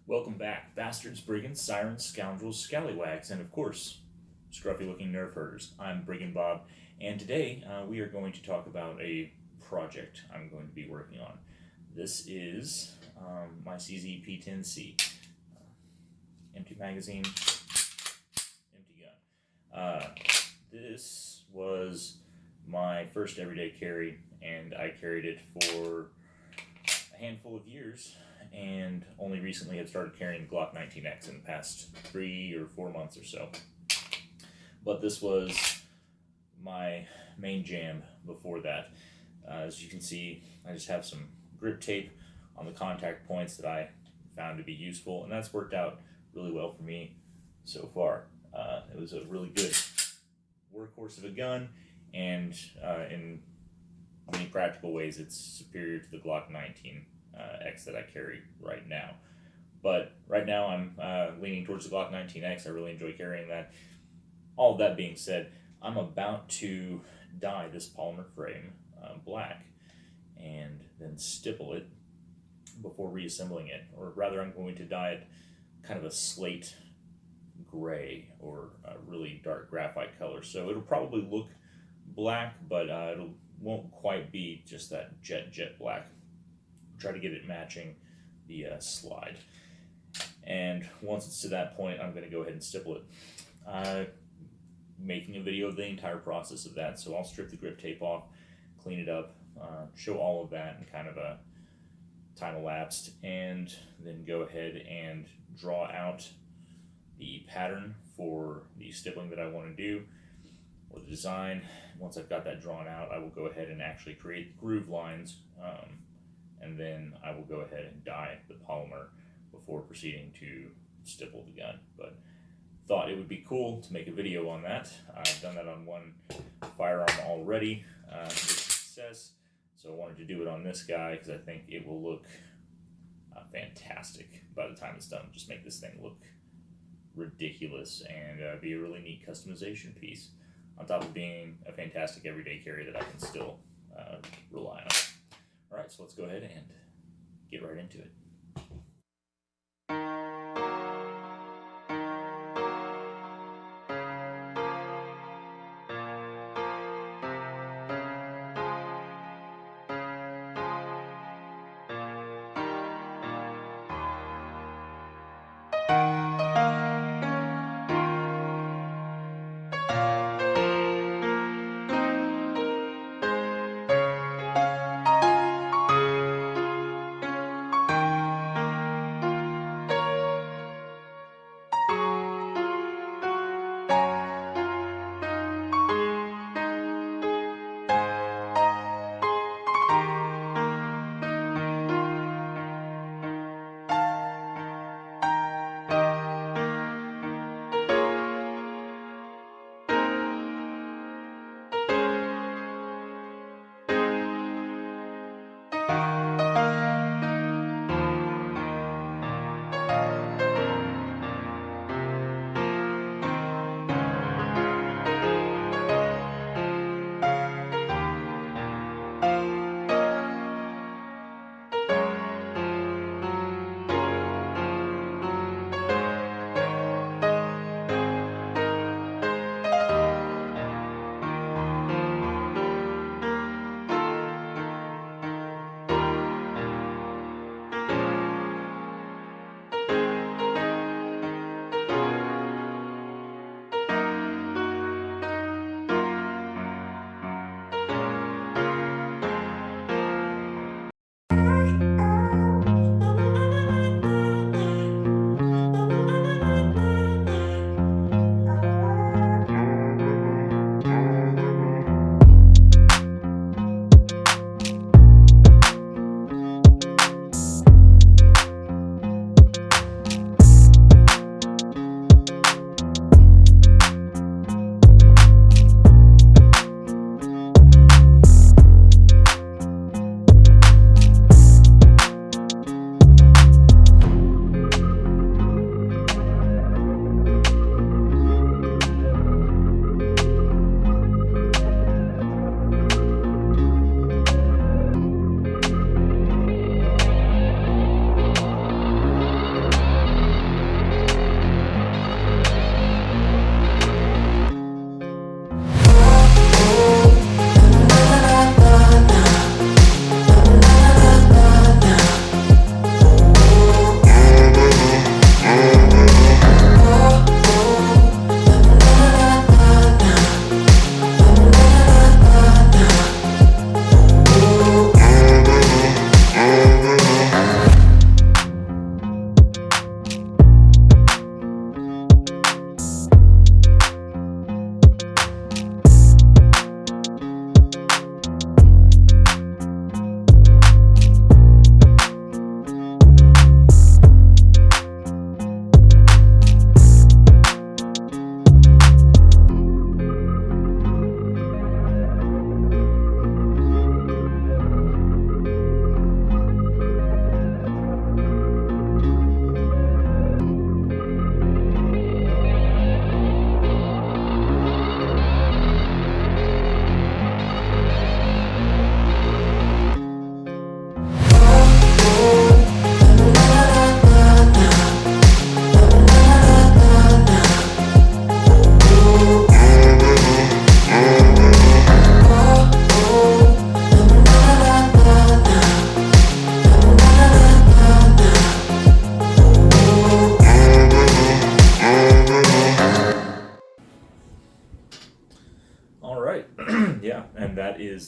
Welcome back, bastards, brigands, sirens, scoundrels, scallywags, and of course, scruffy-looking nerf herders. I'm Brigand Bob, and today we are going to talk about a project I'm going to be working on. This is my CZ P10-C. Empty magazine, empty gun. This was my first everyday carry, and I carried it for a handful of years, and only recently have started carrying the Glock 19X in the past 3 or 4 months or so. But this was my main jam before that. As you can see, I just have some grip tape on the contact points that I found to be useful, and that's worked out really well for me so far. It was a really good workhorse of a gun, and in many practical ways it's superior to the Glock 19X that I carry right now. But right now I'm leaning towards the Glock 19X. I really enjoy carrying that. All of that being said, I'm about to dye this polymer frame black and then stipple it before reassembling it. Or rather, I'm going to dye it kind of a slate gray or a really dark graphite color. So it'll probably look black, but it won't quite be just that jet black. Try to get it matching the slide. And once it's to that point, I'm going to go ahead and stipple it. Making a video of the entire process of that, so I'll strip the grip tape off, clean it up, show all of that in kind of a time elapsed, and then go ahead and draw out the pattern for the stippling that I want to do, or the design. Once I've got that drawn out, I will go ahead and actually create the groove lines, and then I will go ahead and dye the polymer before proceeding to stipple the gun. But thought it would be cool to make a video on that. I've done that on one firearm already with success, so I wanted to do it on this guy because I think it will look fantastic by the time it's done. Just make this thing look ridiculous and be a really neat customization piece, on top of being a fantastic everyday carry that I can still rely on. Alright, so let's go ahead and get right into it.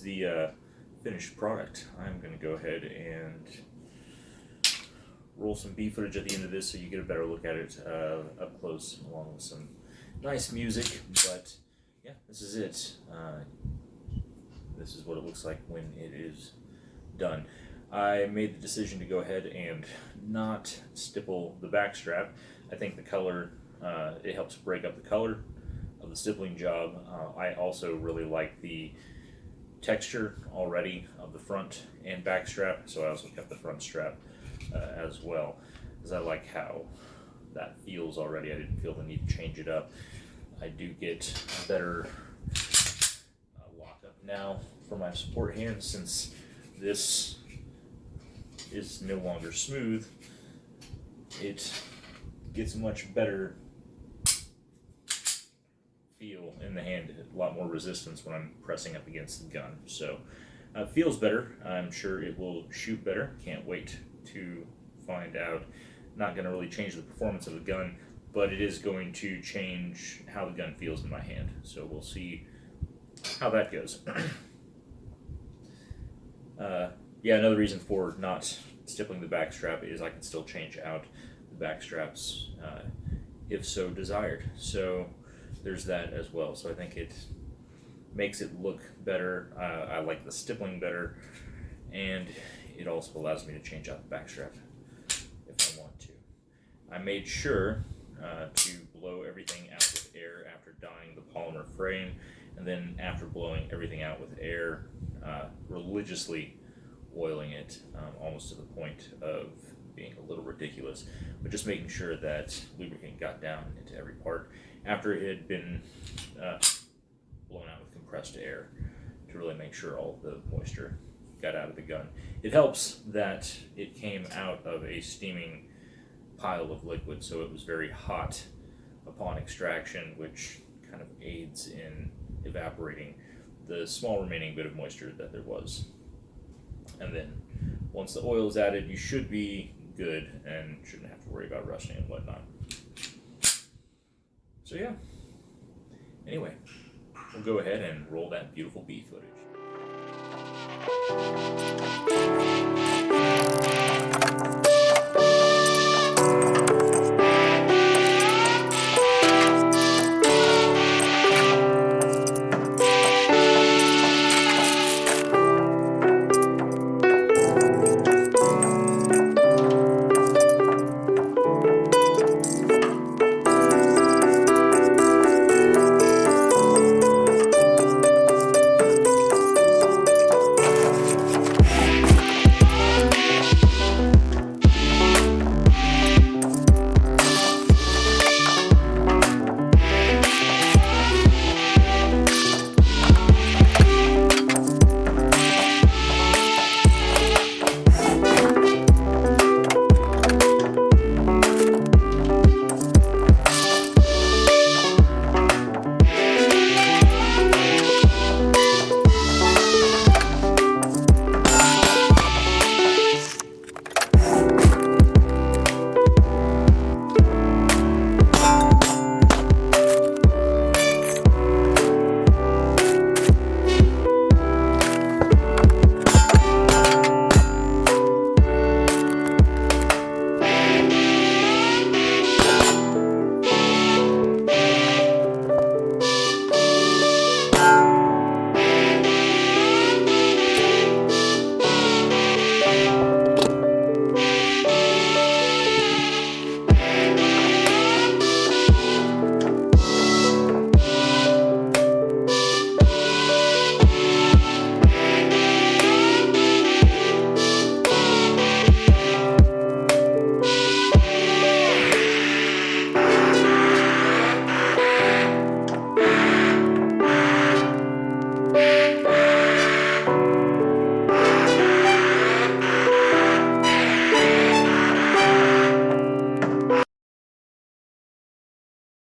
is the finished product. I'm going to go ahead and roll some B footage at the end of this so you get a better look at it up close, along with some nice music. But yeah, this is it. This is what it looks like when it is done. I made the decision to go ahead and not stipple the back strap. I think the color, it helps break up the color of the stippling job. I also really like the texture already of the front and back strap, so I also kept the front strap as well, because I like how that feels already. I didn't feel the need to change it up. I do get a better lockup now for my support hand, since this is no longer smooth. It gets a much better feel in the hand, a lot more resistance when I'm pressing up against the gun. So it feels better. I'm sure it will shoot better. Can't wait to find out. Not going to really change the performance of the gun, but it is going to change how the gun feels in my hand. So we'll see how that goes. Yeah, another reason for not stippling the back strap is I can still change out the back straps if so desired. So there's that as well. So I think it makes it look better. I like the stippling better, and it also allows me to change out the back strap if I want to. I made sure to blow everything out with air after dyeing the polymer frame, and then after blowing everything out with air, religiously oiling it almost to the point of being a little ridiculous, but just making sure that lubricant got down into every part after it had been blown out with compressed air, to really make sure all the moisture got out of the gun. It helps that it came out of a steaming pile of liquid, so it was very hot upon extraction, which kind of aids in evaporating the small remaining bit of moisture that there was. And then once the oil is added, you should be good and shouldn't have to worry about rusting and whatnot. So yeah, anyway, we'll go ahead and roll that beautiful B footage.